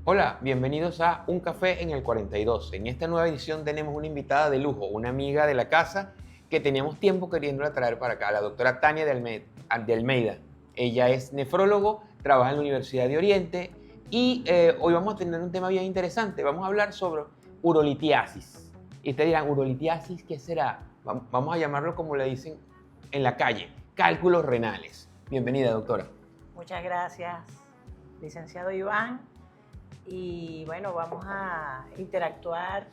Hola, bienvenidos a Un Café en el 42. En esta nueva edición tenemos una invitada de lujo, una amiga de la casa que teníamos tiempo queriéndola traer para acá, la doctora Tania de Almeida. Ella es nefrólogo, trabaja en la Universidad de Oriente y hoy vamos a tener un tema bien interesante. Vamos a hablar sobre urolitiasis. Y ustedes dirán, ¿urolitiasis qué será? Vamos a llamarlo como le dicen en la calle, cálculos renales. Bienvenida, doctora. Muchas gracias, licenciado Iván. Y bueno, vamos a interactuar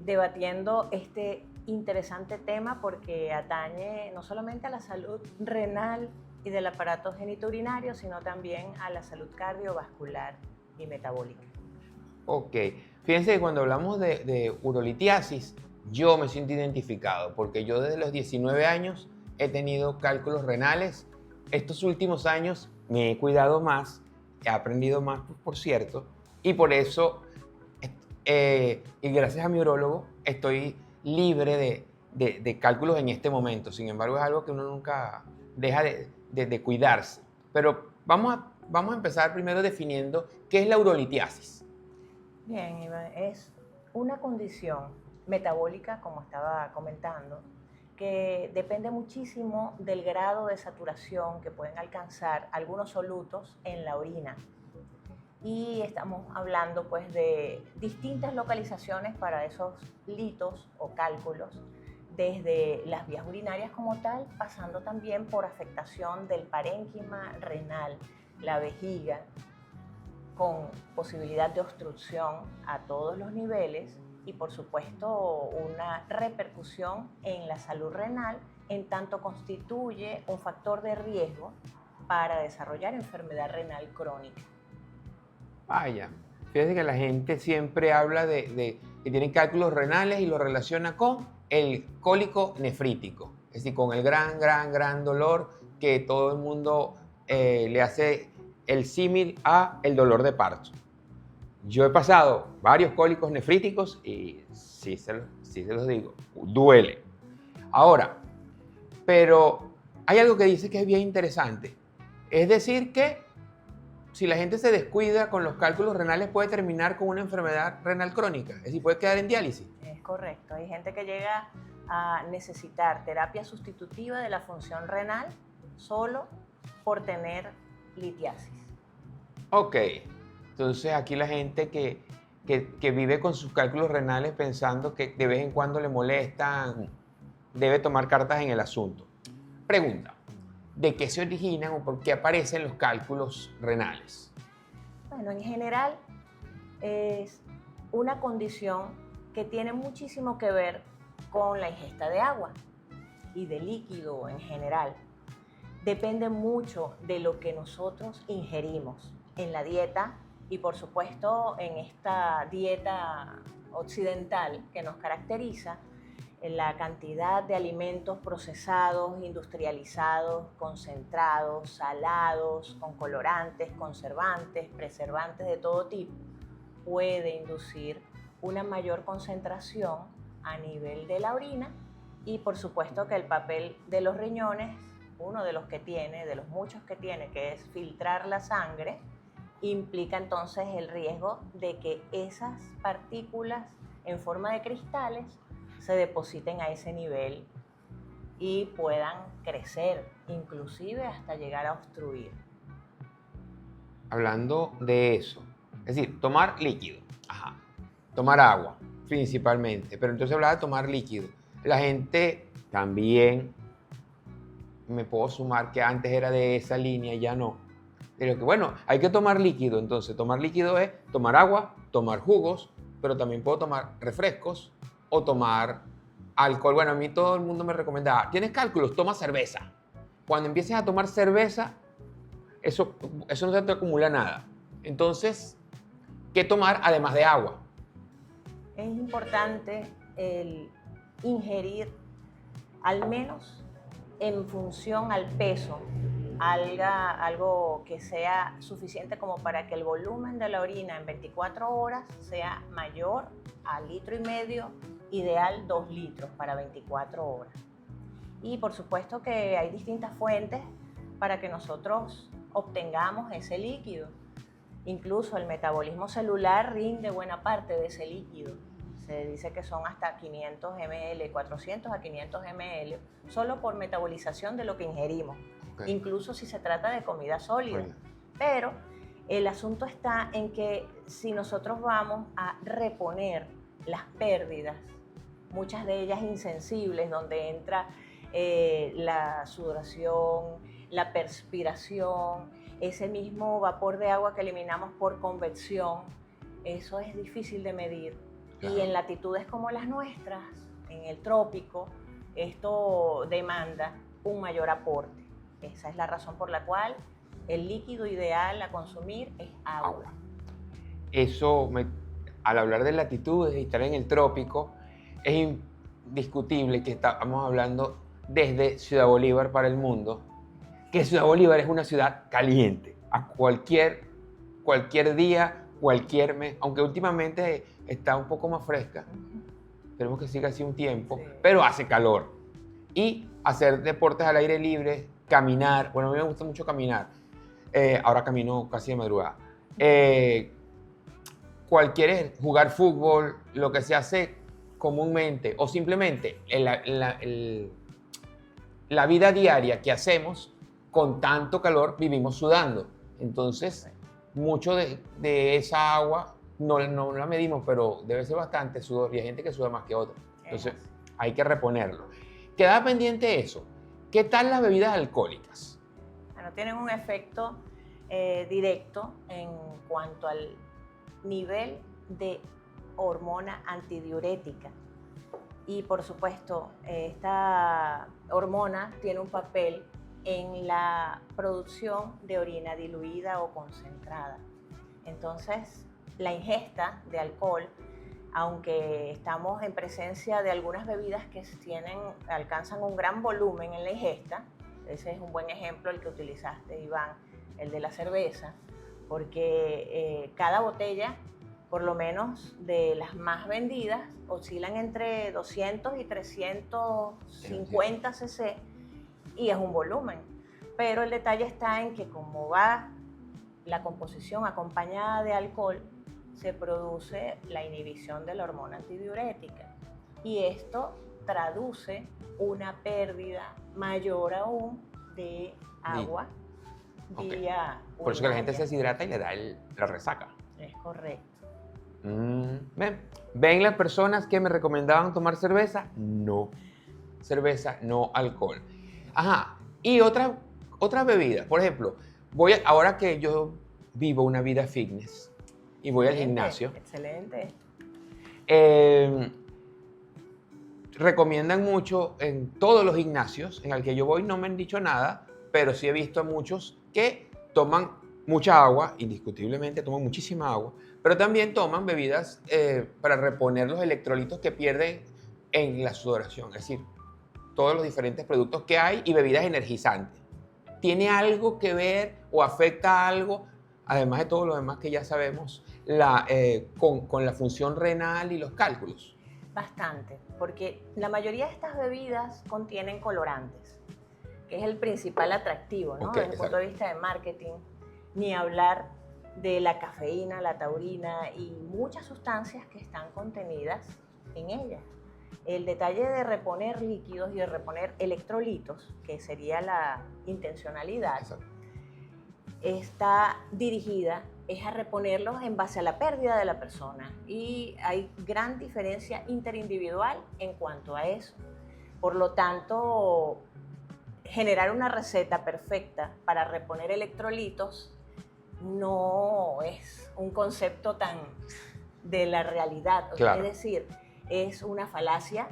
debatiendo este interesante tema porque atañe no solamente a la salud renal y del aparato genitourinario, sino también a la salud cardiovascular y metabólica. Ok, fíjense que cuando hablamos de urolitiasis, yo me siento identificado porque yo desde los 19 años he tenido cálculos renales. Estos últimos años me he cuidado más, he aprendido más, por cierto, y por eso, y gracias a mi urólogo, estoy libre de cálculos en este momento. Sin embargo, es algo que uno nunca deja de cuidarse. Pero vamos a empezar primero definiendo qué es la urolitiasis. Bien, Iván, es una condición metabólica, como estaba comentando, que depende muchísimo del grado de saturación que pueden alcanzar algunos solutos en la orina. Y estamos hablando pues de distintas localizaciones para esos litos o cálculos, desde las vías urinarias como tal, pasando también por afectación del parénquima renal, la vejiga, con posibilidad de obstrucción a todos los niveles y por supuesto una repercusión en la salud renal en tanto constituye un factor de riesgo para desarrollar enfermedad renal crónica. Vaya, fíjate que la gente siempre habla de que tienen cálculos renales y lo relaciona con el cólico nefrítico, es decir, con el gran dolor que todo el mundo le hace el símil a el dolor de parto. Yo he pasado varios cólicos nefríticos y sí se los digo, duele. Ahora, pero hay algo que dice que es bien interesante, es decir que si la gente se descuida con los cálculos renales puede terminar con una enfermedad renal crónica, es decir, puede quedar en diálisis. Es correcto, hay gente que llega a necesitar terapia sustitutiva de la función renal solo por tener litiasis. Ok, entonces aquí la gente que vive con sus cálculos renales pensando que de vez en cuando le molestan, debe tomar cartas en el asunto. Pregunta, ¿de qué se originan o por qué aparecen los cálculos renales? Bueno, en general es una condición que tiene muchísimo que ver con la ingesta de agua y de líquido en general. Depende mucho de lo que nosotros ingerimos en la dieta y por supuesto en esta dieta occidental que nos caracteriza, en la cantidad de alimentos procesados, industrializados, concentrados, salados, con colorantes, conservantes, preservantes de todo tipo, puede inducir una mayor concentración a nivel de la orina y por supuesto que el papel de los riñones, uno de los que tiene, de los muchos que tiene, que es filtrar la sangre, implica entonces el riesgo de que esas partículas en forma de cristales se depositen a ese nivel y puedan crecer, inclusive hasta llegar a obstruir. Hablando de eso, es decir, tomar líquido, ajá, tomar agua principalmente, pero entonces hablaba de tomar líquido. La gente también, me puedo sumar que antes era de esa línea y ya no. Pero que bueno, hay que tomar líquido, entonces tomar líquido es tomar agua, tomar jugos, pero también puedo tomar refrescos o tomar alcohol. Bueno, a mí todo el mundo me recomendaba, ¿tienes cálculos? Toma cerveza. Cuando empieces a tomar cerveza, eso no se te acumula nada. Entonces, ¿qué tomar además de agua? Es importante el ingerir al menos en función al peso, algo que sea suficiente como para que el volumen de la orina en 24 horas sea mayor a 1,5 litros, ideal 2 litros para 24 horas. Y por supuesto que hay distintas fuentes para que nosotros obtengamos ese líquido. Incluso el metabolismo celular rinde buena parte de ese líquido. Se dice que son hasta 500 ml, 400 a 500 ml, solo por metabolización de lo que ingerimos, Okay. incluso si se trata de comida sólida. Oye, Pero el asunto está en que si nosotros vamos a reponer las pérdidas, muchas de ellas insensibles, donde entra la sudoración, la perspiración, ese mismo vapor de agua que eliminamos por convección, eso es difícil de medir. Claro. Y en latitudes como las nuestras, en el trópico, esto demanda un mayor aporte. Esa es la razón por la cual el líquido ideal a consumir es agua. Eso, al hablar de latitudes y estar en el trópico, es indiscutible que estamos hablando desde Ciudad Bolívar para el mundo, que Ciudad Bolívar es una ciudad caliente, a cualquier día, cualquier mes, aunque últimamente está un poco más fresca, tenemos que siga así un tiempo, Sí. pero hace calor. Y hacer deportes al aire libre, caminar, bueno, a mí me gusta mucho caminar, ahora camino casi de madrugada. Jugar fútbol, lo que se hace comúnmente, o simplemente la vida diaria que hacemos, con tanto calor vivimos sudando. Entonces, mucho de esa agua no la medimos, pero debe ser bastante sudor y hay gente que suda más que otra. Entonces, hay que reponerlo. Queda pendiente eso. ¿Qué tal las bebidas alcohólicas? Bueno, tienen un efecto directo en cuanto al nivel de hormona antidiurética. Y por supuesto, esta hormona tiene un papel en la producción de orina diluida o concentrada. Entonces, la ingesta de alcohol, aunque estamos en presencia de algunas bebidas que alcanzan un gran volumen en la ingesta, ese es un buen ejemplo el que utilizaste, Iván, el de la cerveza, porque cada botella, por lo menos de las más vendidas, oscilan entre 200 y 350 cc y es un volumen. Pero el detalle está en que como va la composición acompañada de alcohol, se produce la inhibición de la hormona antidiurética y esto traduce una pérdida mayor aún de agua vía Por eso que la gente urinaria. se deshidrata y le da la resaca. Es correcto. ¿Ven las personas que me recomendaban tomar cerveza? No. Cerveza, no alcohol. Ajá. Y otra bebida. Por ejemplo, ahora que yo vivo una vida fitness y voy al gimnasio. Excelente. Recomiendan mucho en todos los gimnasios en el que yo voy, no me han dicho nada, pero sí he visto a muchos que toman mucha agua, indiscutiblemente toman muchísima agua, pero también toman bebidas para reponer los electrolitos que pierden en la sudoración, es decir, todos los diferentes productos que hay y bebidas energizantes. ¿Tiene algo que ver o afecta algo, además de todo lo demás que ya sabemos, con la función renal y los cálculos? Bastante, porque la mayoría de estas bebidas contienen colorantes, que es el principal atractivo, ¿no? Desde el punto de vista de marketing, ni hablar de la cafeína, la taurina y muchas sustancias que están contenidas en ellas. El detalle de reponer líquidos y de reponer electrolitos, que sería la intencionalidad, está dirigida es a reponerlos en base a la pérdida de la persona y hay gran diferencia interindividual en cuanto a eso. Por lo tanto, generar una receta perfecta para reponer electrolitos no es un concepto tan de la realidad. Claro. Es decir, es una falacia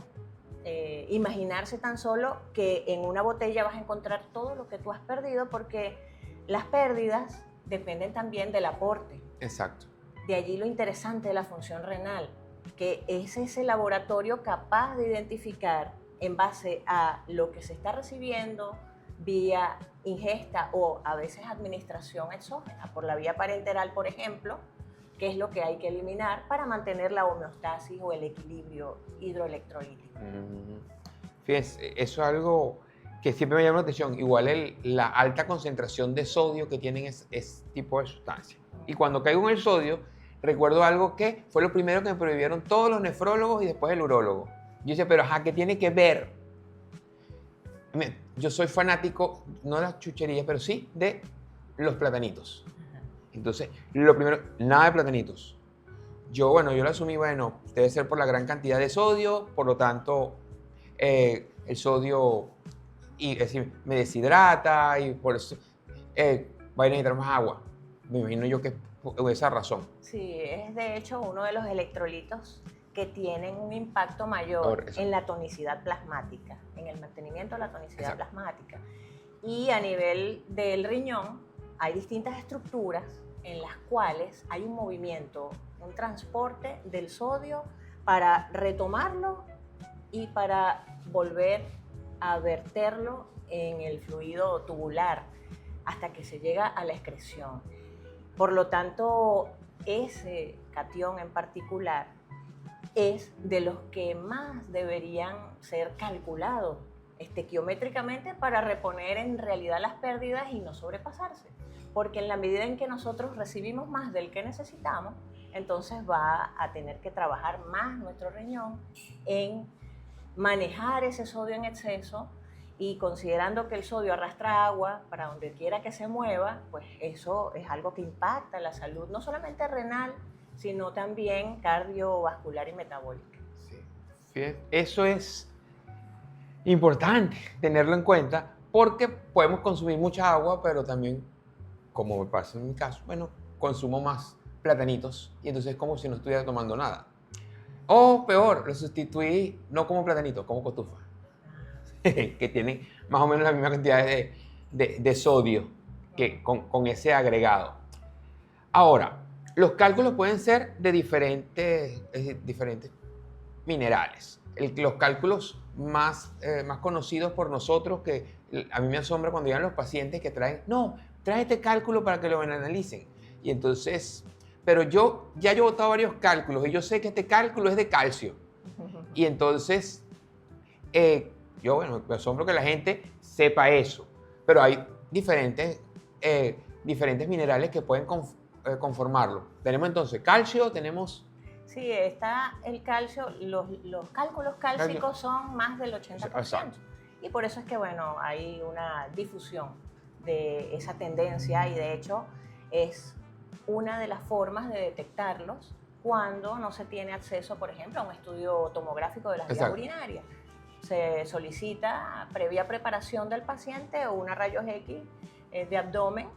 imaginarse tan solo que en una botella vas a encontrar todo lo que tú has perdido, porque las pérdidas dependen también del aporte. Exacto. De allí lo interesante de la función renal, que es ese laboratorio capaz de identificar en base a lo que se está recibiendo vía ingesta o a veces administración exógena, por la vía parenteral, por ejemplo, qué es lo que hay que eliminar para mantener la homeostasis o el equilibrio hidroelectrolítico. Fíjense, eso es algo que siempre me llama la atención. Igual la alta concentración de sodio que tienen ese tipo de sustancias. Y cuando caigo en el sodio, recuerdo algo que fue lo primero que me prohibieron todos los nefrólogos y después el urólogo. Yo decía, pero ajá, ¿qué tiene que ver? Yo soy fanático, no de las chucherías, pero sí de los platanitos. Entonces, lo primero, nada de platanitos. Yo lo asumí, debe ser por la gran cantidad de sodio, por lo tanto, el sodio es decir, me deshidrata y por eso va a necesitar más agua. Me imagino yo que es por esa razón. Sí, es de hecho uno de los electrolitos que tienen un impacto mayor en la tonicidad plasmática, en el mantenimiento de la tonicidad plasmática. Y a nivel del riñón hay distintas estructuras en las cuales hay un movimiento, un transporte del sodio para retomarlo y para volver a verterlo en el fluido tubular hasta que se llega a la excreción. Por lo tanto, ese catión en particular es de los que más deberían ser calculados estequiométricamente para reponer en realidad las pérdidas y no sobrepasarse. Porque en la medida en que nosotros recibimos más del que necesitamos, entonces va a tener que trabajar más nuestro riñón en manejar ese sodio en exceso, y considerando que el sodio arrastra agua para donde quiera que se mueva, pues eso es algo que impacta la salud, no solamente renal, sino también cardiovascular y metabólica. Sí. Eso es importante tenerlo en cuenta porque podemos consumir mucha agua, pero también, como me pasa en mi caso, consumo más platanitos y entonces es como si no estuviera tomando nada. O peor, lo sustituí no como platanito, como cotufa, que tiene más o menos la misma cantidad de sodio que con ese agregado. Ahora, los cálculos pueden ser de diferentes minerales. Los cálculos más conocidos por nosotros, que a mí me asombra cuando llegan los pacientes que trae este cálculo para que lo analicen. Y entonces, pero yo he botado varios cálculos y yo sé que este cálculo es de calcio. Y entonces, me asombro que la gente sepa eso. Pero hay diferentes minerales que pueden conformarlo. Tenemos entonces calcio, tenemos... Sí, está el calcio, los cálculos cálcicos son más del 80%. Exacto. Y por eso es que, hay una difusión de esa tendencia y de hecho es una de las formas de detectarlos cuando no se tiene acceso, por ejemplo, a un estudio tomográfico de las vías urinarias. Se solicita previa preparación del paciente o una rayos X de abdomen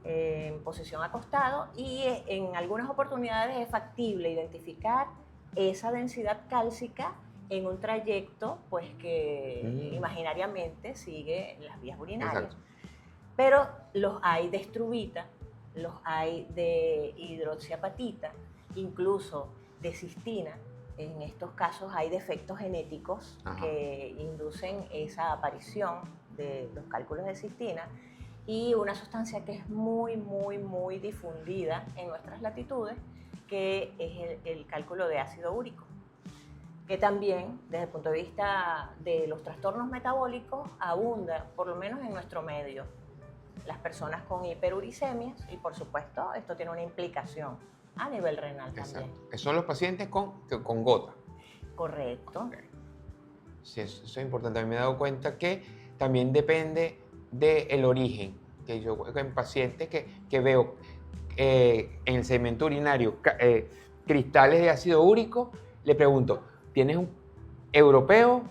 en posición acostado y en algunas oportunidades es factible identificar esa densidad cálcica en un trayecto pues que imaginariamente sigue las vías urinarias. Exacto. Pero los hay de estrubita, los hay de hidroxiapatita, incluso de cistina. En estos casos hay defectos genéticos que inducen esa aparición de los cálculos de cistina y una sustancia que es muy, muy, muy difundida en nuestras latitudes, que es el cálculo de ácido úrico, que también, desde el punto de vista de los trastornos metabólicos, abunda, por lo menos en nuestro medio, las personas con hiperuricemias y, por supuesto, esto tiene una implicación a nivel renal también. Que son los pacientes con gota. Correcto. Okay. Sí, eso es importante. A mí me he dado cuenta que también depende del origen. Que yo en pacientes que veo en el sedimento urinario cristales de ácido úrico, le pregunto, ¿tienes un europeo,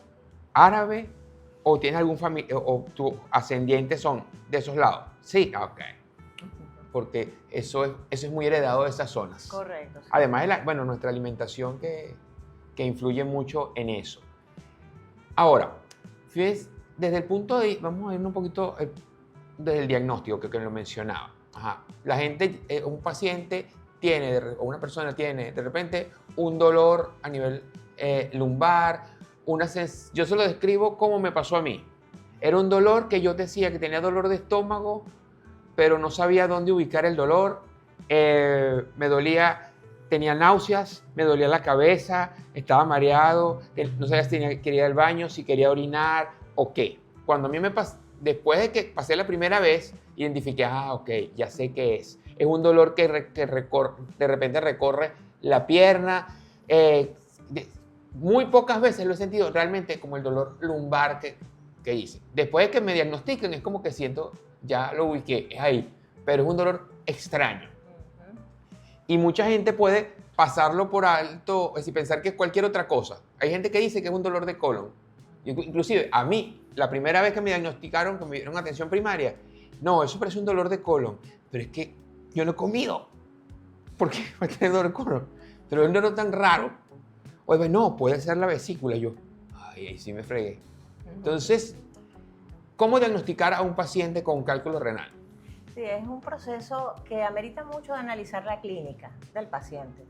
árabe o tienes algún o tus ascendientes son de esos lados? Sí, ok. Porque eso es muy heredado de esas zonas. Correcto. Sí. Además de nuestra alimentación que influye mucho en eso. Ahora, fíjense, desde el punto de vista, vamos a ir un poquito desde el diagnóstico que lo mencionaba. La gente, un paciente tiene, o una persona tiene de repente un dolor a nivel lumbar, yo se lo describo como me pasó a mí. Era un dolor que yo decía que tenía dolor de estómago, pero no sabía dónde ubicar el dolor. Me dolía, tenía náuseas, me dolía la cabeza, estaba mareado, no sabía si quería ir al baño, si quería orinar o qué. Cuando a mí después de que pasé la primera vez, identifiqué, ok, ya sé qué es. es un dolor de repente recorre la pierna. Muy pocas veces lo he sentido realmente como el dolor lumbar que hice. Después de que me diagnostiquen es como que siento, ya lo ubiqué, es ahí, pero es un dolor extraño. Y mucha gente puede pasarlo por alto, es decir, pensar que es cualquier otra cosa. Hay gente que dice que es un dolor de colon. Inclusive a mí, la primera vez que me diagnosticaron, que me dieron atención primaria, no, eso parece un dolor de colon, pero es que yo no he comido. ¿Por qué va a tener dolor de colon? Pero es un dolor tan raro. Oye, no, puede ser la vesícula. Yo, ay, ahí sí me fregué. Entonces, ¿cómo diagnosticar a un paciente con cálculo renal? Sí, es un proceso que amerita mucho de analizar la clínica del paciente.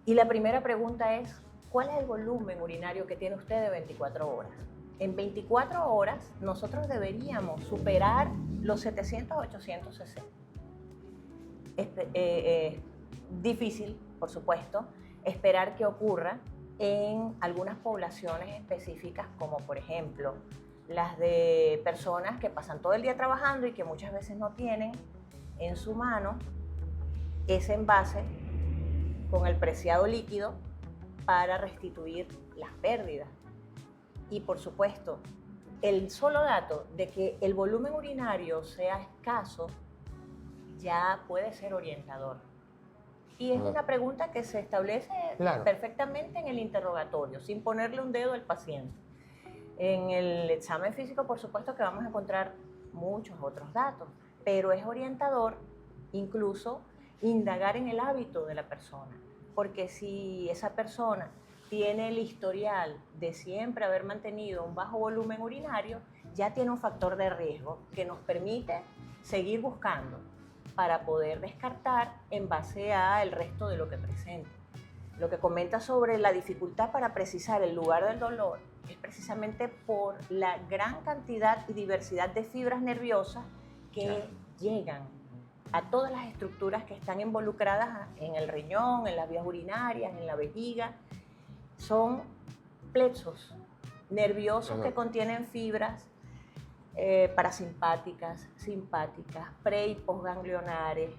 Y la primera pregunta es, ¿cuál es el volumen urinario que tiene usted de 24 horas? En 24 horas nosotros deberíamos superar los 700-800 cc. Es difícil, por supuesto, esperar que ocurra en algunas poblaciones específicas, como por ejemplo las de personas que pasan todo el día trabajando y que muchas veces no tienen en su mano ese envase con el preciado líquido para restituir las pérdidas. Y por supuesto, el solo dato de que el volumen urinario sea escaso ya puede ser orientador. Y es una pregunta que se establece perfectamente en el interrogatorio, sin ponerle un dedo al paciente. En el examen físico, por supuesto que vamos a encontrar muchos otros datos, pero es orientador incluso indagar en el hábito de la persona, porque si esa persona tiene el historial de siempre haber mantenido un bajo volumen urinario, ya tiene un factor de riesgo que nos permite seguir buscando para poder descartar en base al resto de lo que presenta. Lo que comenta sobre la dificultad para precisar el lugar del dolor es precisamente por la gran cantidad y diversidad de fibras nerviosas que llegan a todas las estructuras que están involucradas en el riñón, en las vías urinarias, en la vejiga. Son plexos nerviosos que contienen fibras parasimpáticas, simpáticas, pre- y postganglionares,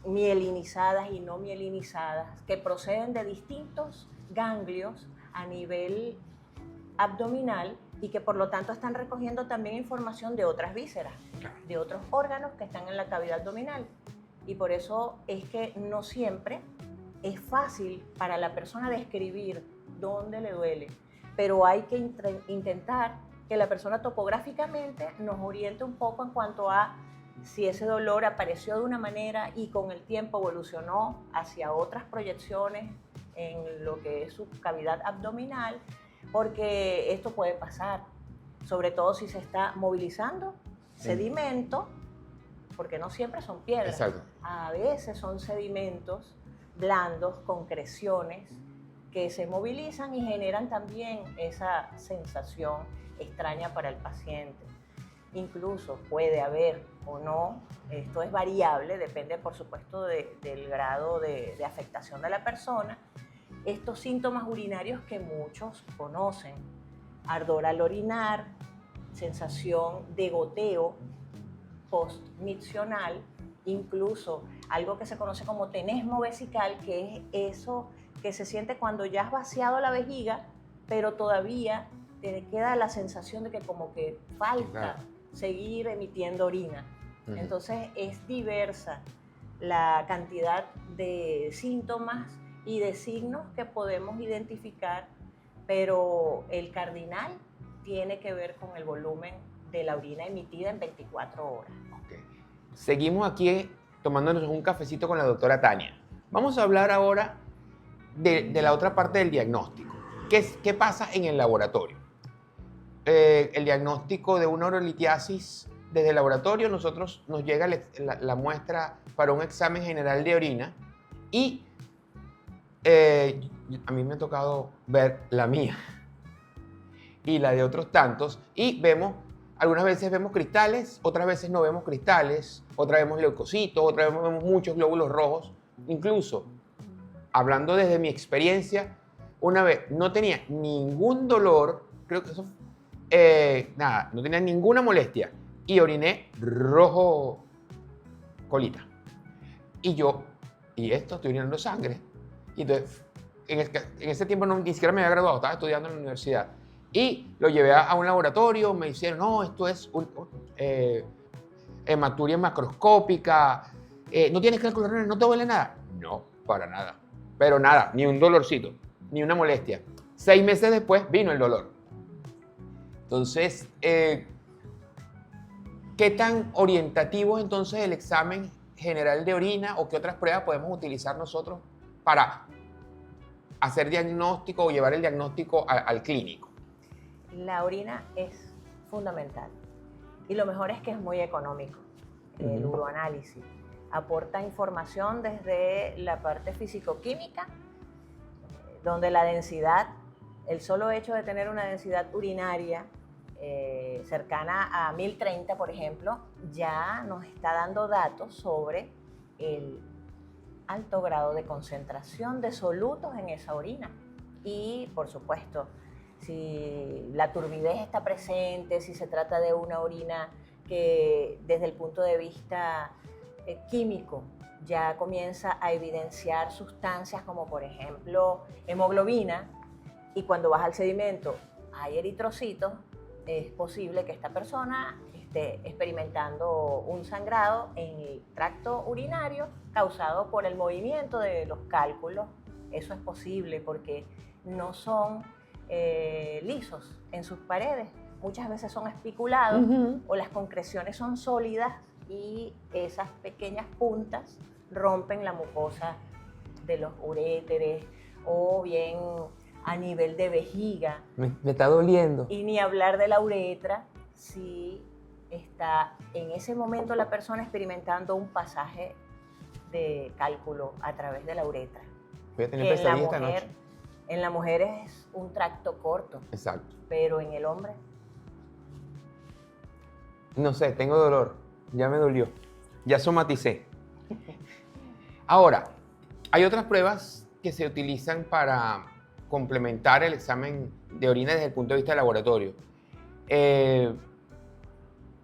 mielinizadas y no mielinizadas, que proceden de distintos ganglios a nivel abdominal y que por lo tanto están recogiendo también información de otras vísceras, de otros órganos que están en la cavidad abdominal. Y por eso es que no siempre es fácil para la persona describir dónde le duele, pero hay que intentar que la persona topográficamente nos oriente un poco en cuanto a si ese dolor apareció de una manera y con el tiempo evolucionó hacia otras proyecciones en lo que es su cavidad abdominal, porque esto puede pasar, sobre todo si se está movilizando sedimento, porque no siempre son piedras. Exacto. A veces son sedimentos blandos, concreciones, que se movilizan y generan también esa sensación extraña para el paciente. Incluso puede haber o no, esto es variable, depende por supuesto del grado de afectación de la persona, estos síntomas urinarios que muchos conocen: ardor al orinar, sensación de goteo postmiccional, incluso algo que se conoce como tenesmo vesical, que es eso que se siente cuando ya has vaciado la vejiga, pero todavía te queda la sensación de que como que falta seguir emitiendo orina. Entonces es diversa la cantidad de síntomas y de signos que podemos identificar, pero el cardinal tiene que ver con el volumen de la orina emitida en 24 horas. Okay. Seguimos aquí tomándonos un cafecito con la doctora Tania. Vamos a hablar ahora de la otra parte del diagnóstico. ¿Qué pasa en el laboratorio? El diagnóstico de una urolitiasis desde el laboratorio, nos llega la muestra para un examen general de orina y a mí me ha tocado ver la mía y la de otros tantos y algunas veces vemos cristales, otras veces no vemos cristales, otras vemos leucocitos, otras vemos muchos glóbulos rojos. Incluso, hablando desde mi experiencia, una vez no tenía ningún dolor, creo que eso nada, no tenía ninguna molestia y oriné rojo colita. y esto, estoy orinando sangre. Y entonces, en ese tiempo ni siquiera me había graduado, estaba estudiando en la universidad. Y lo llevé a un laboratorio, me hicieron, no, esto es hematuria macroscópica, no tienes cálculos renales, no te duele nada. No, para nada. Pero nada, ni un dolorcito, ni una molestia. 6 meses después vino el dolor. Entonces, ¿qué tan orientativo es entonces el examen general de orina o qué otras pruebas podemos utilizar nosotros para hacer diagnóstico o llevar el diagnóstico al clínico? La orina es fundamental y lo mejor es que es muy económico. El uroanálisis aporta información desde la parte físico-química, donde la densidad, el solo hecho de tener una densidad urinaria cercana a 1030, por ejemplo, ya nos está dando datos sobre el alto grado de concentración de solutos en esa orina. Y, por supuesto, si la turbidez está presente, si se trata de una orina que desde el punto de vista químico ya comienza a evidenciar sustancias como, por ejemplo, hemoglobina, y cuando vas al sedimento hay eritrocitos, es posible que esta persona esté experimentando un sangrado en el tracto urinario causado por el movimiento de los cálculos. Eso es posible porque no son lisos en sus paredes. Muchas veces son espiculados o las concreciones son sólidas y esas pequeñas puntas rompen la mucosa de los uréteres o bien a nivel de vejiga. Me está doliendo. Y ni hablar de la uretra si está en ese momento la persona experimentando un pasaje de cálculo a través de la uretra. Voy a tener pesadilla esta noche. En la mujer es un tracto corto. Exacto. Pero en el hombre. No sé, tengo dolor. Ya me dolió. Ya somaticé. Ahora, hay otras pruebas que se utilizan para complementar el examen de orina desde el punto de vista del laboratorio.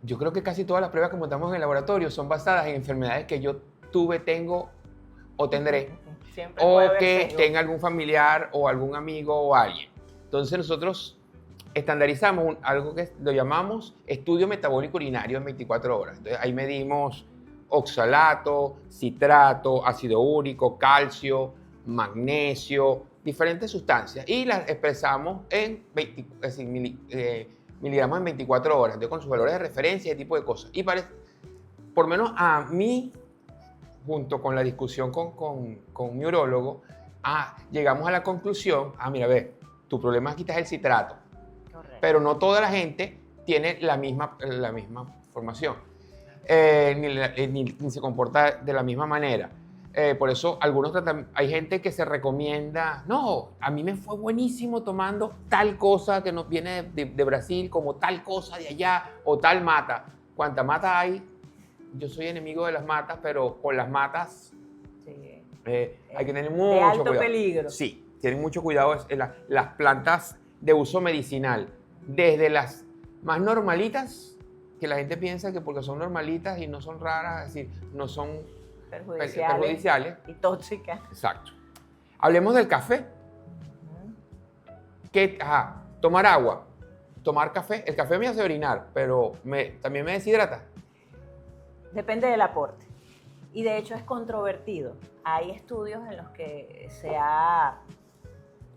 Yo creo que casi todas las pruebas que montamos en el laboratorio son basadas en enfermedades que yo tuve, tengo o tendré. Siempre O puede que haber tenga algún familiar o algún amigo o alguien. Entonces nosotros estandarizamos algo que lo llamamos estudio metabólico urinario en 24 horas. Entonces ahí medimos oxalato, citrato, ácido úrico, calcio, magnesio, diferentes sustancias y las expresamos en miligramos en 24 horas, entonces con sus valores de referencia y ese tipo de cosas. Y por lo menos a mí, junto con la discusión con mi urólogo, llegamos a la conclusión, mira, ve, tu problema aquí es el citrato. Correcto. Pero no toda la gente tiene la misma formación, ni se comporta de la misma manera. Por eso hay gente que se recomienda, no, a mí me fue buenísimo tomando tal cosa que nos viene de Brasil, como tal cosa de allá, o tal mata. ¿Cuánta mata hay? Yo soy enemigo de las matas, pero con las matas Sí. hay que tener mucho de alto cuidado. peligro. Sí, tienen mucho cuidado las plantas de uso medicinal, desde las más normalitas, que la gente piensa que porque son normalitas y no son raras, es decir, no son perjudiciales y tóxicas. Exacto. Hablemos del café. Tomar agua, tomar café. El café me hace orinar, pero también me deshidrata. Depende del aporte. Y de hecho es controvertido. Hay estudios en los que se ha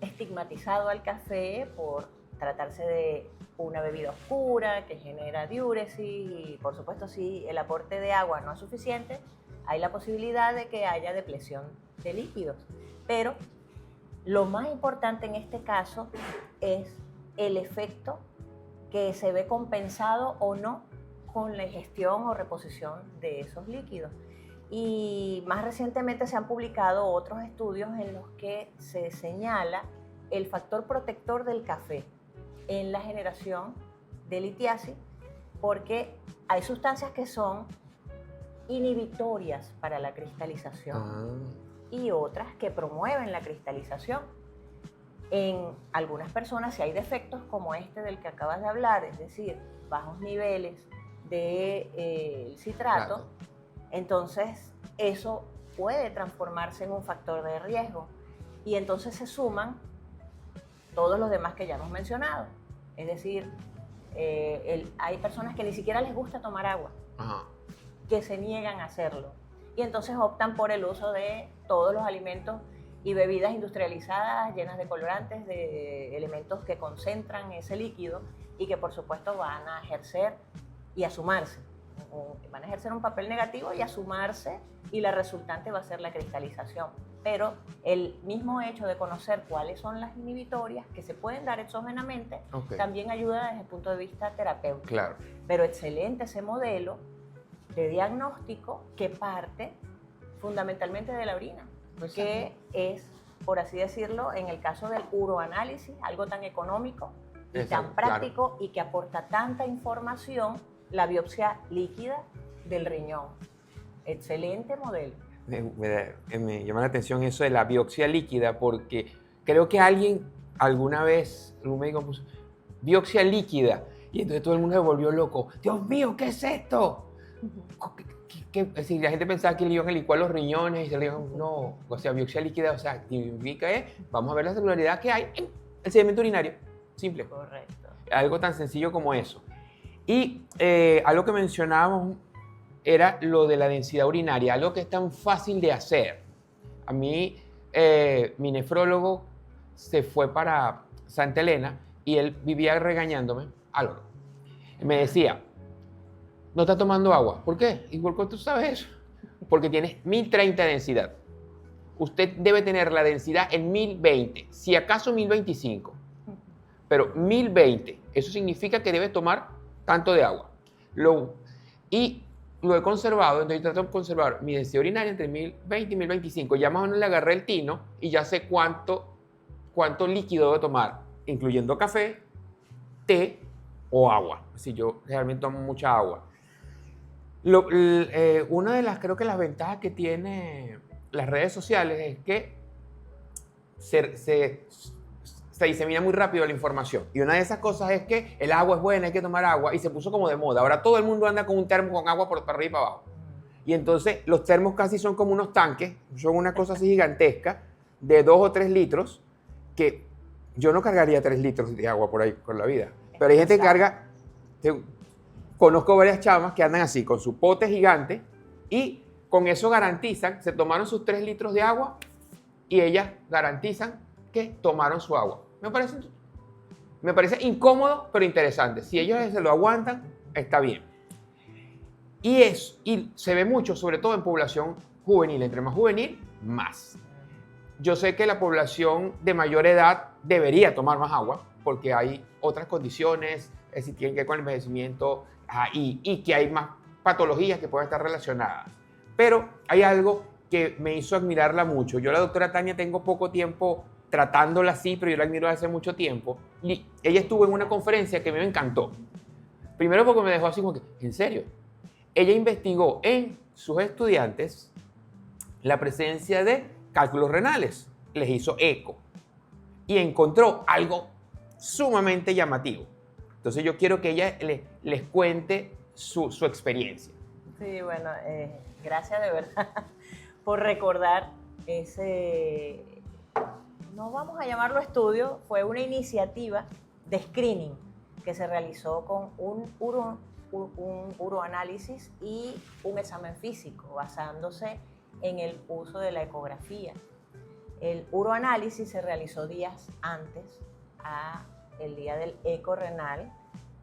estigmatizado al café por tratarse de una bebida oscura que genera diuresis y, por supuesto, si el aporte de agua no es suficiente, hay la posibilidad de que haya depresión de líquidos. Pero lo más importante en este caso es el efecto que se ve compensado o no con la ingestión o reposición de esos líquidos. Y más recientemente se han publicado otros estudios en los que se señala el factor protector del café en la generación de litiasis, porque hay sustancias que son inhibitorias para la cristalización y otras que promueven la cristalización. En algunas personas, si hay defectos como este del que acabas de hablar, es decir, bajos niveles de citrato, entonces eso puede transformarse en un factor de riesgo. Y entonces se suman todos los demás que ya hemos mencionado. Es decir, hay personas que ni siquiera les gusta tomar agua, Ajá. que se niegan a hacerlo. Y entonces optan por el uso de todos los alimentos y bebidas industrializadas llenas de colorantes, de elementos que concentran ese líquido y que por supuesto van a ejercer y a sumarse. Van a ejercer un papel negativo y a sumarse, y la resultante va a ser la cristalización. Pero el mismo hecho de conocer cuáles son las inhibitorias que se pueden dar exógenamente también ayuda desde el punto de vista terapéutico. Claro. Pero excelente ese modelo de diagnóstico que parte fundamentalmente de la orina, que es, por así decirlo, en el caso del uroanálisis, algo tan económico y tan práctico, claro, y que aporta tanta información, la biopsia líquida del riñón. Excelente modelo. Me llama la atención eso de la biopsia líquida, porque creo que alguna vez, algún médico puso biopsia líquida, y entonces todo el mundo se volvió loco. Dios mío, ¿qué es esto? Es decir, la gente pensaba que le iban a licuar los riñones y se le iban, no, o sea, biopsia líquida, o sea, significa vamos a ver la celularidad que hay en el sedimento urinario. Simple. Correcto. Algo tan sencillo como eso. Y algo que mencionábamos era lo de la densidad urinaria, algo que es tan fácil de hacer. A mí, mi nefrólogo se fue para Santa Elena y él vivía regañándome. Algo. Me decía, no está tomando agua. ¿Por qué? ¿Y por qué tú sabes eso? Porque tienes 1030 de densidad. Usted debe tener la densidad en 1020, si acaso 1025. Pero 1020, eso significa que debe tomar tanto de agua. Y lo he conservado, entonces trato de conservar mi densidad urinaria entre 1020 y 1025. Ya más o menos le agarré el tino y ya sé cuánto líquido debo tomar, incluyendo café, té o agua. Si yo realmente tomo mucha agua. Una de las, creo que las ventajas que tiene las redes sociales es que se disemina muy rápido la información. Y una de esas cosas es que el agua es buena, hay que tomar agua, y se puso como de moda. Ahora todo el mundo anda con un termo con agua para arriba y para abajo. Y entonces los termos casi son como unos tanques, son una cosa así gigantesca, de 2 o 3 litros, que yo no cargaría 3 litros de agua por ahí con la vida. Pero hay gente que carga, conozco varias chamas que andan así, con su pote gigante, y con eso garantizan, se tomaron sus 3 litros de agua, y ellas garantizan que tomaron su agua. Me parece incómodo, pero interesante. Si ellos se lo aguantan, está bien. Y se ve mucho, sobre todo en población juvenil. Entre más juvenil, más. Yo sé que la población de mayor edad debería tomar más agua, porque hay otras condiciones, es decir, tienen que ver con el envejecimiento, y que hay más patologías que pueden estar relacionadas. Pero hay algo que me hizo admirarla mucho. Yo, la doctora Tania, tengo poco tiempo tratándola así, pero yo la admiro hace mucho tiempo. Y ella estuvo en una conferencia que a mí me encantó. Primero porque me dejó así como que, ¿en serio? Ella investigó en sus estudiantes la presencia de cálculos renales. Les hizo eco. Y encontró algo sumamente llamativo. Entonces yo quiero que ella les cuente su experiencia. Sí, bueno, gracias de verdad por recordar ese... No vamos a llamarlo estudio, fue una iniciativa de screening que se realizó con un uroanálisis y un examen físico, basándose en el uso de la ecografía. El uroanálisis se realizó días antes el día del eco renal,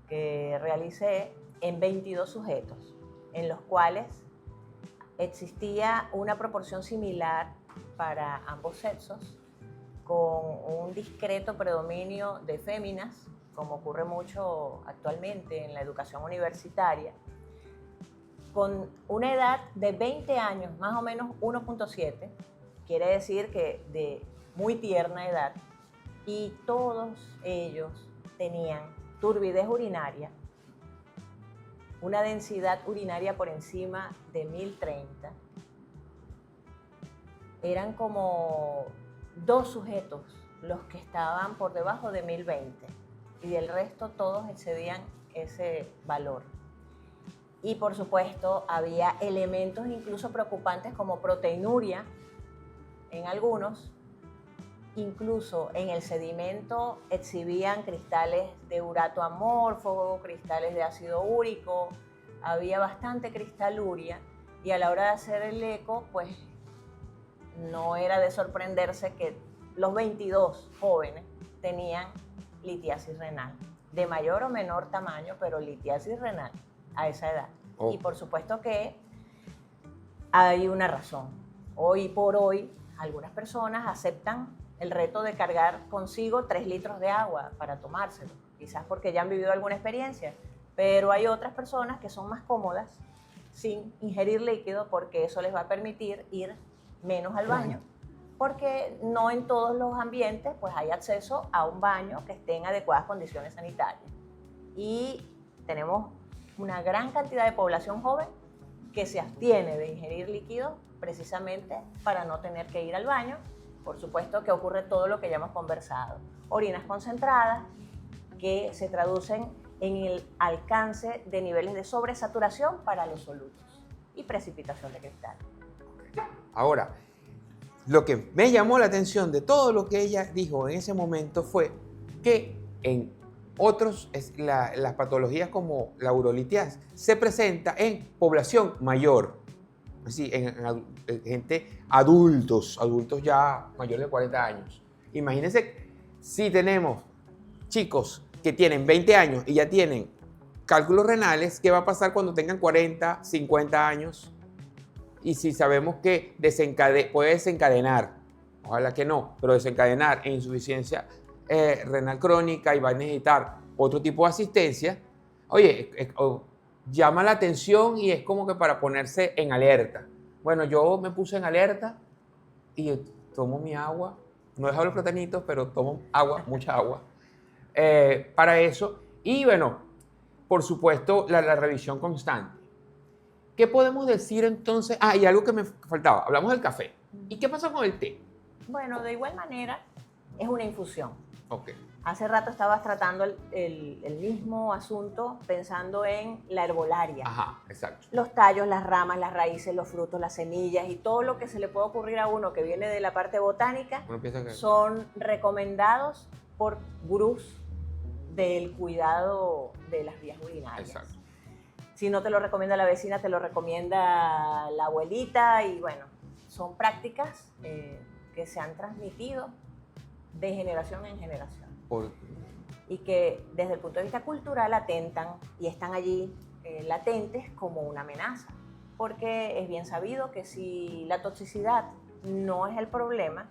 que realicé en 22 sujetos, en los cuales existía una proporción similar para ambos sexos, con un discreto predominio de féminas, como ocurre mucho actualmente en la educación universitaria, con una edad de 20 años, más o menos 1.7, quiere decir que de muy tierna edad, y todos ellos tenían turbidez urinaria, una densidad urinaria por encima de 1030. Eran como 2 sujetos los que estaban por debajo de 1020 y del resto todos excedían ese valor. Y por supuesto había elementos incluso preocupantes como proteinuria en algunos. Incluso en el sedimento exhibían cristales de urato amorfo, cristales de ácido úrico, había bastante cristaluria y a la hora de hacer el eco, pues no era de sorprenderse que los 22 jóvenes tenían litiasis renal, de mayor o menor tamaño, pero litiasis renal a esa edad. Oh. Y por supuesto que hay una razón. Hoy por hoy, algunas personas aceptan el reto de cargar consigo 3 litros de agua para tomárselo, quizás porque ya han vivido alguna experiencia, pero hay otras personas que son más cómodas sin ingerir líquido porque eso les va a permitir ir menos al baño, porque no en todos los ambientes pues hay acceso a un baño que esté en adecuadas condiciones sanitarias. Y tenemos una gran cantidad de población joven que se abstiene de ingerir líquido precisamente para no tener que ir al baño. Por supuesto que ocurre todo lo que ya hemos conversado. Orinas concentradas que se traducen en el alcance de niveles de sobresaturación para los solutos y precipitación de cristal. Ahora, lo que me llamó la atención de todo lo que ella dijo en ese momento fue que en otros, las patologías como la urolitiasis se presenta en población mayor. Sí, en gente adultos ya mayores de 40 años. Imagínense si tenemos chicos que tienen 20 años y ya tienen cálculos renales, ¿qué va a pasar cuando tengan 40, 50 años? Y si sabemos que puede desencadenar, ojalá que no, pero desencadenar en insuficiencia renal crónica y va a necesitar otro tipo de asistencia, oye, llama la atención y es como que para ponerse en alerta. Bueno, yo me puse en alerta y tomo mi agua, no he dejado los platanitos, pero tomo agua, mucha agua, para eso. Y bueno, por supuesto, la revisión constante. ¿Qué podemos decir entonces? Ah, y algo que me faltaba, hablamos del café. ¿Y qué pasa con el té? Bueno, de igual manera, es una infusión. Ok. Hace rato estabas tratando el mismo asunto pensando en la herbolaria. Ajá, exacto. Los tallos, las ramas, las raíces, los frutos, las semillas y todo lo que se le puede ocurrir a uno que viene de la parte botánica son recomendados por gurús del cuidado de las vías urinarias. Exacto. Si no te lo recomienda la vecina, te lo recomienda la abuelita y bueno, son prácticas que se han transmitido de generación en generación. Y que desde el punto de vista cultural atentan y están allí latentes como una amenaza. Porque es bien sabido que si la toxicidad no es el problema,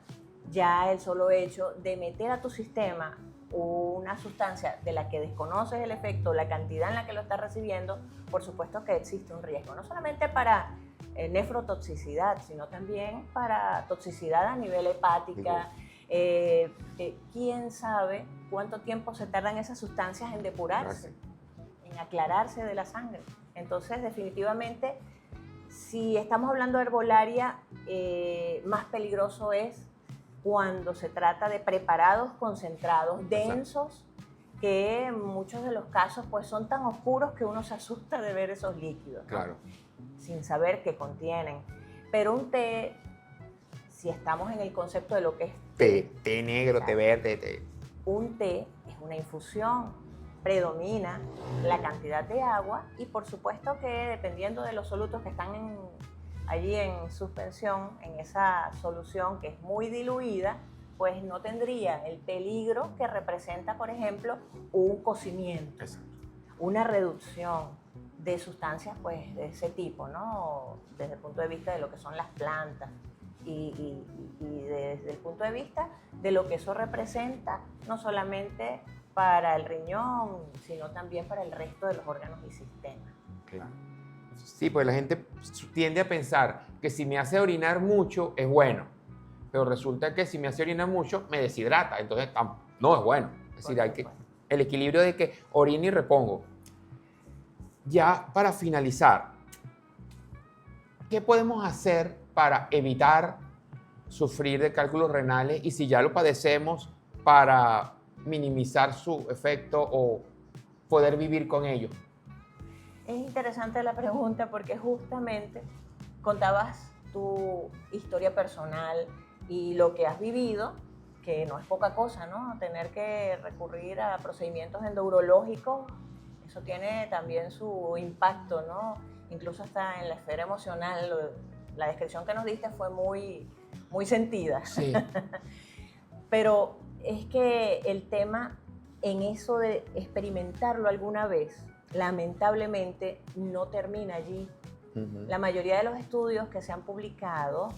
ya el solo hecho de meter a tu sistema una sustancia de la que desconoces el efecto, la cantidad en la que lo estás recibiendo, por supuesto que existe un riesgo, no solamente para nefrotoxicidad, sino también para toxicidad a nivel hepática. ¿Quién sabe cuánto tiempo se tardan esas sustancias en depurarse, en aclararse de la sangre? Entonces, definitivamente, si estamos hablando de herbolaria, más peligroso es cuando se trata de preparados concentrados, densos, que en muchos de los casos pues, son tan oscuros que uno se asusta de ver esos líquidos, ¿no? Claro. Sin saber qué contienen. Pero un té, si estamos en el concepto de lo que es té negro, té verde, té. Un té es una infusión, predomina la cantidad de agua y por supuesto que dependiendo de los solutos que están allí en suspensión, en esa solución que es muy diluida, pues no tendría el peligro que representa, por ejemplo, un cocimiento, una reducción de sustancias pues, de ese tipo, ¿no? Desde el punto de vista de lo que son las plantas y desde el punto de vista de lo que eso representa, no solamente para el riñón, sino también para el resto de los órganos y sistemas. Claro. Sí, pues la gente tiende a pensar que si me hace orinar mucho es bueno, pero resulta que si me hace orinar mucho me deshidrata, entonces no es bueno. Es decir, hay que el equilibrio de que orino y repongo. Ya para finalizar, ¿qué podemos hacer para evitar sufrir de cálculos renales y si ya lo padecemos para minimizar su efecto o poder vivir con ello? Es interesante la pregunta porque justamente contabas tu historia personal y lo que has vivido, que no es poca cosa, ¿no? Tener que recurrir a procedimientos endourológicos, eso tiene también su impacto, ¿no? Incluso hasta en la esfera emocional, la descripción que nos diste fue muy, muy sentida. Sí. Pero es que el tema en eso de experimentarlo alguna vez, lamentablemente no termina allí. La mayoría de los estudios que se han publicado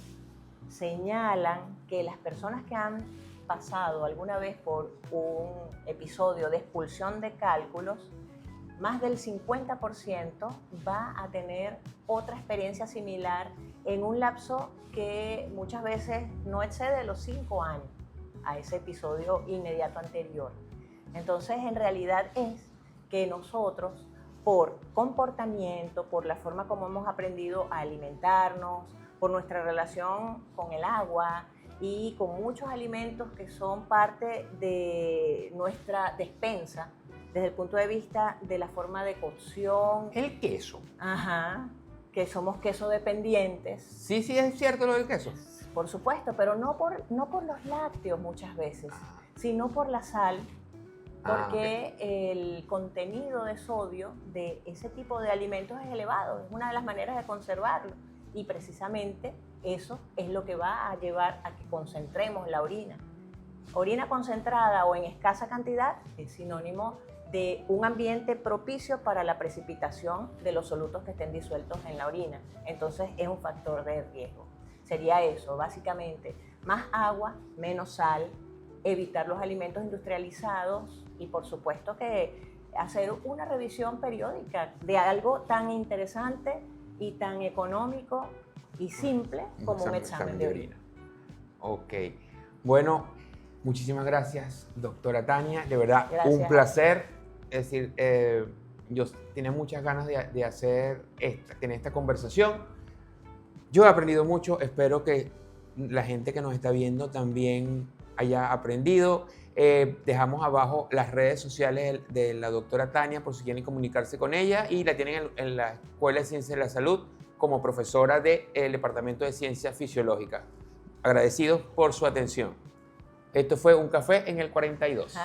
señalan que las personas que han pasado alguna vez por un episodio de expulsión de cálculos, más del 50% va a tener otra experiencia similar en un lapso que muchas veces no excede los 5 años a ese episodio inmediato anterior. Entonces, en realidad es que nosotros, por comportamiento, por la forma como hemos aprendido a alimentarnos, por nuestra relación con el agua y con muchos alimentos que son parte de nuestra despensa, desde el punto de vista de la forma de cocción. El queso. Ajá, que somos queso dependientes. Sí, sí, es cierto lo del queso. Por supuesto, pero no por los lácteos muchas veces, sino por la sal, porque el contenido de sodio de ese tipo de alimentos es elevado, es una de las maneras de conservarlo y precisamente eso es lo que va a llevar a que concentremos la orina. Orina concentrada o en escasa cantidad es sinónimo de un ambiente propicio para la precipitación de los solutos que estén disueltos en la orina. Entonces es un factor de riesgo. Sería eso, básicamente, más agua, menos sal, evitar los alimentos industrializados y por supuesto que hacer una revisión periódica de algo tan interesante y tan económico y simple como un examen de orina. Ok. Bueno, muchísimas gracias, doctora Tania. De verdad, Gracias. un placer. Es decir, yo tenía muchas ganas de tener esta conversación. Yo he aprendido mucho. Espero que la gente que nos está viendo también haya aprendido. Dejamos abajo las redes sociales de la doctora Tania por si quieren comunicarse con ella y la tienen en la Escuela de Ciencias de la Salud como profesora del Departamento de Ciencias Fisiológicas. Agradecidos por su atención. Esto fue Un Café en el 42.